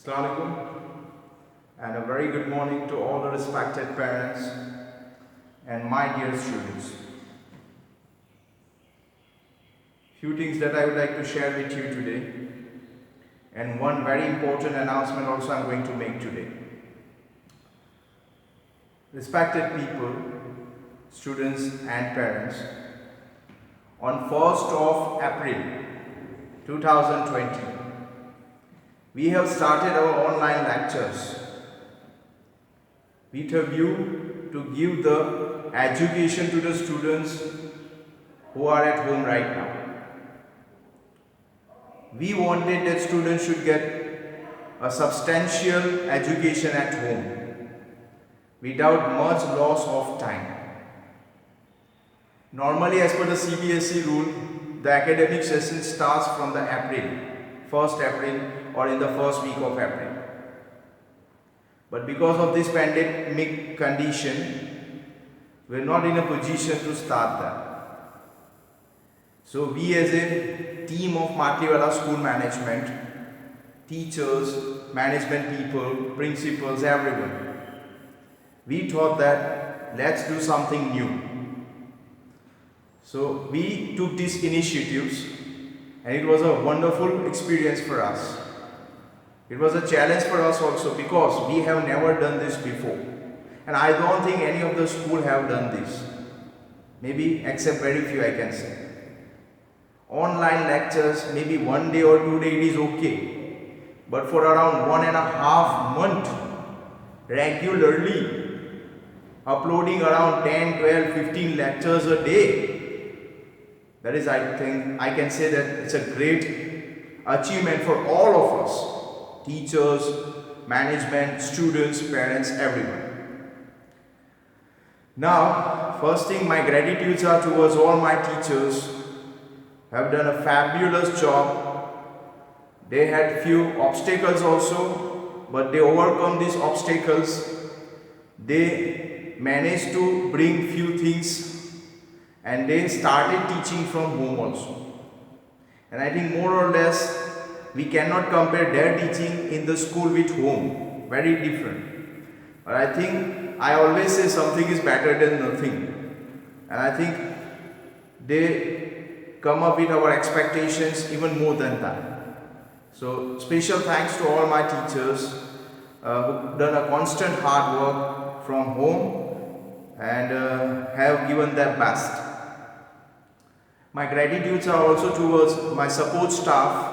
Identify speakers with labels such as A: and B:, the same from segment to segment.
A: Assalamu alaikum and a very good morning to all the respected parents and my dear students. Few things that I would like to share with you today, and one very important announcement also I'm going to make today. Respected people, students and parents, on 1st of April 2020, we have started our online lectures with a view to give the education to the students who are at home right now. We wanted that students should get a substantial education at home without much loss of time. Normally, as per the CBSE rule, the academic session starts from the 1st April or in the first week of April. But because of this pandemic condition, we are not in a position to start that. So we as a team of Matliwala School Management, teachers, management people, principals, everyone, we thought that let's do something new. So we took these initiatives and it was a wonderful experience for us. It was a challenge for us also because we have never done this before. And I don't think any of the school have done this. Maybe except very few, I can say. Online lectures, maybe 1 day or 2 days is okay. But for around 1.5 months, regularly, uploading around 10, 12, 15 lectures a day, that is, I think, I can say that it's a great achievement for all of us, teachers, management, students, parents, everyone. Now, first thing, my gratitudes are towards all my teachers who have done a fabulous job. They had few obstacles also, but they overcome these obstacles. They managed to bring few things and they started teaching from home also. And I think more or less we cannot compare their teaching in the school with home. Very different. But I think I always say something is better than nothing. And I think they come up with our expectations even more than that. So special thanks to all my teachers who've done a constant hard work from home and have given their best. My gratitudes are also towards my support staff,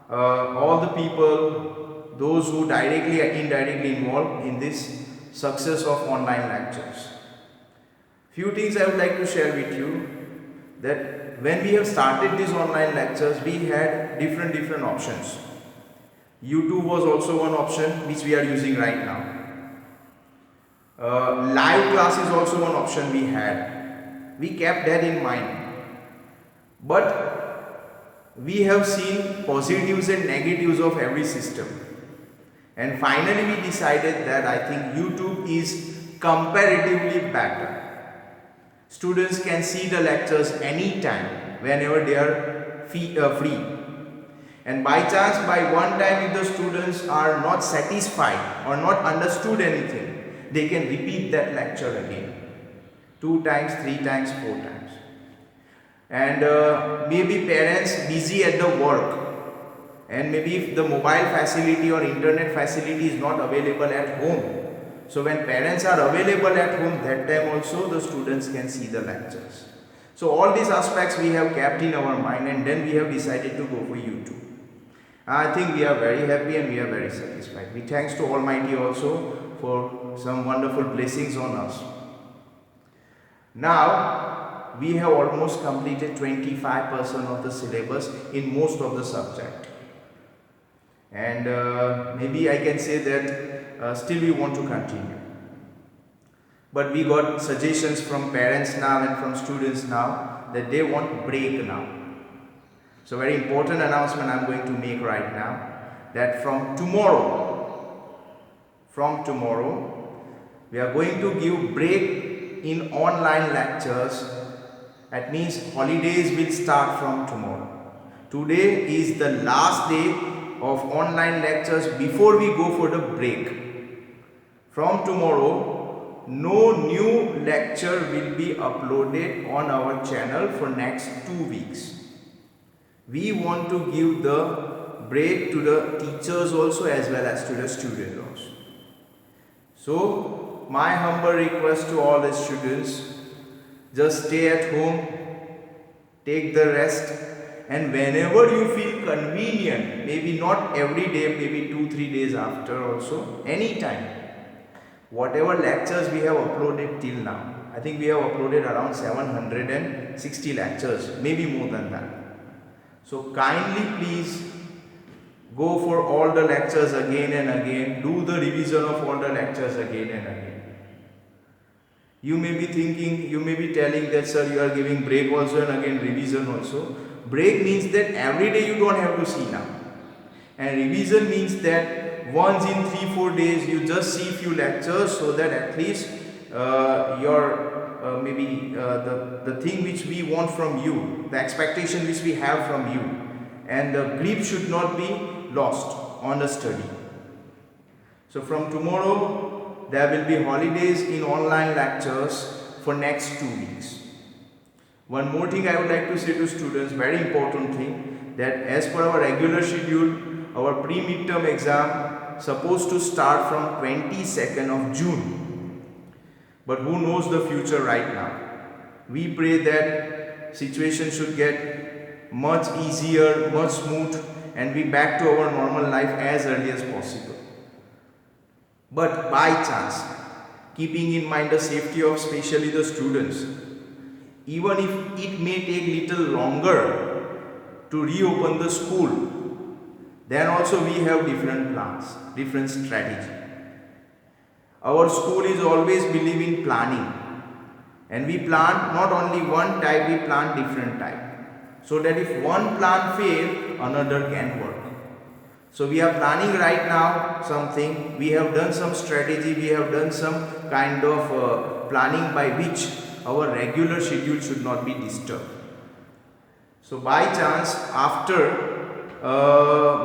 A: all the people, those who directly and indirectly involved in this success of online lectures. Few things I would like to share with you, that when we have started these online lectures, we had different options. YouTube was also one option which we are using right now. Live class is also one option we had. We kept that in mind. But we have seen positives and negatives of every system. And finally we decided that I think YouTube is comparatively better. Students can see the lectures anytime, whenever they are free. And by chance, by one time, if the students are not satisfied or not understood anything, they can repeat that lecture again. 2 times, 3 times, 4 times. And maybe parents busy at the work, and maybe if the mobile facility or internet facility is not available at home, so when parents are available at home, that time also the students can see the lectures. So all these aspects we have kept in our mind, and then we have decided to go for YouTube. I think we are very happy and we are very satisfied. We thanks to Almighty also for some wonderful blessings on us. Now we have almost completed 25% of the syllabus in most of the subject. And maybe I can say that still we want to continue. But we got suggestions from parents now and from students now that they want break now. So very important announcement I'm going to make right now, that from tomorrow, we are going to give break in online lectures. That means holidays will start from tomorrow. Today is the last day of online lectures before we go for the break. From tomorrow, no new lecture will be uploaded on our channel for next 2 weeks. We want to give the break to the teachers also as well as to the students also. So, my humble request to all the students, just stay at home, take the rest, and whenever you feel convenient, maybe not every day, maybe 2-3 days after also, anytime, whatever lectures we have uploaded till now, I think we have uploaded around 760 lectures, maybe more than that. So kindly please go for all the lectures again and again, do the revision of all the lectures again and again. You may be thinking, you may be telling that sir, you are giving break also and again revision also. Break means that every day you don't have to see now. And revision means that once in 3-4 days you just see few lectures so that at least the thing which we want from you, the expectation which we have from you, and the grip should not be lost on the study. So from tomorrow there will be holidays in online lectures for next 2 weeks. One more thing I would like to say to students, very important thing, that as per our regular schedule, our pre-midterm exam supposed to start from 22nd of June. But who knows the future right now? We pray that situation should get much easier, much smooth, and be back to our normal life as early as possible. But by chance, keeping in mind the safety of especially the students, even if it may take little longer to reopen the school, then also we have different plans, different strategy. Our school is always believe in planning, and we plan not only one type, we plan different type, so that if one plan fail, another can work. So we are planning right now something, we have done some strategy, we have done some kind of planning by which our regular schedule should not be disturbed. So by chance, after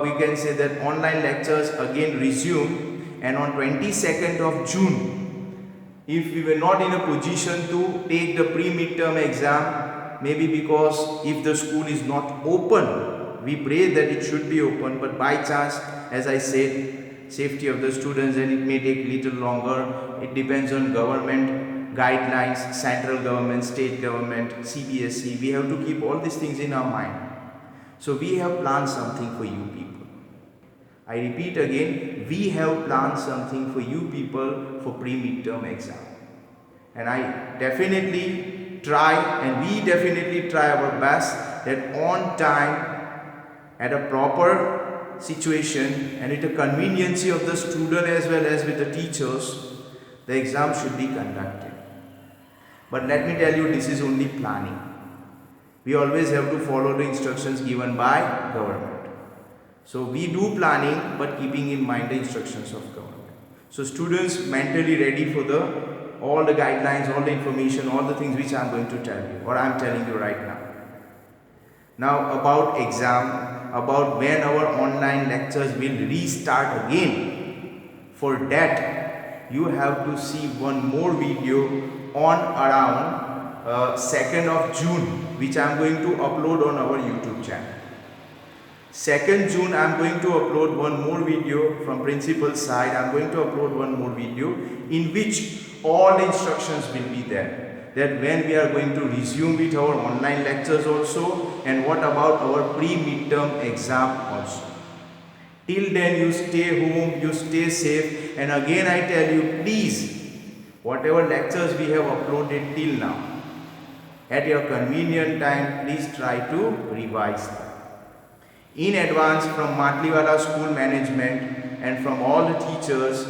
A: we can say that online lectures again resume, and on 22nd of June, if we were not in a position to take the pre-midterm exam, maybe because if the school is not open, we pray that it should be open, but by chance, as I said, safety of the students, and it may take little longer. It depends on government guidelines, central government, state government, CBSE. We have to keep all these things in our mind. So we have planned something for you people. I repeat again, we have planned something for you people for pre-midterm exam. And I definitely try, and we definitely try our best that on time, at a proper situation, and with the convenience of the student as well as with the teachers, the exam should be conducted. But let me tell you, this is only planning. We always have to follow the instructions given by government. So we do planning, but keeping in mind the instructions of government. So students mentally ready for all the guidelines, all the information, all the things which I am going to tell you, or I am telling you right now. Now about exam, about when our online lectures will restart again. For that, you have to see one more video on around 2nd of June, which I am going to upload on our YouTube channel. 2nd June, I am going to upload one more video from principal's side. I am going to upload one more video in which all instructions will be there. That when we are going to resume with our online lectures also, and what about our pre-midterm exam also. Till then, you stay home, you stay safe, and again I tell you, please, whatever lectures we have uploaded till now, at your convenient time, please try to revise them. In advance, from Matliwala School Management and from all the teachers,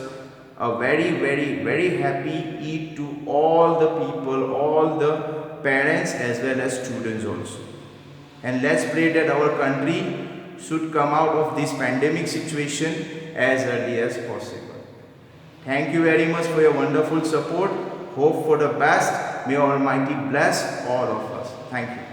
A: a very happy Eid to all the people, all the parents as well as students also. And let's pray that our country should come out of this pandemic situation as early as possible. Thank you very much for your wonderful support. Hope for the best. May Almighty bless all of us. Thank you.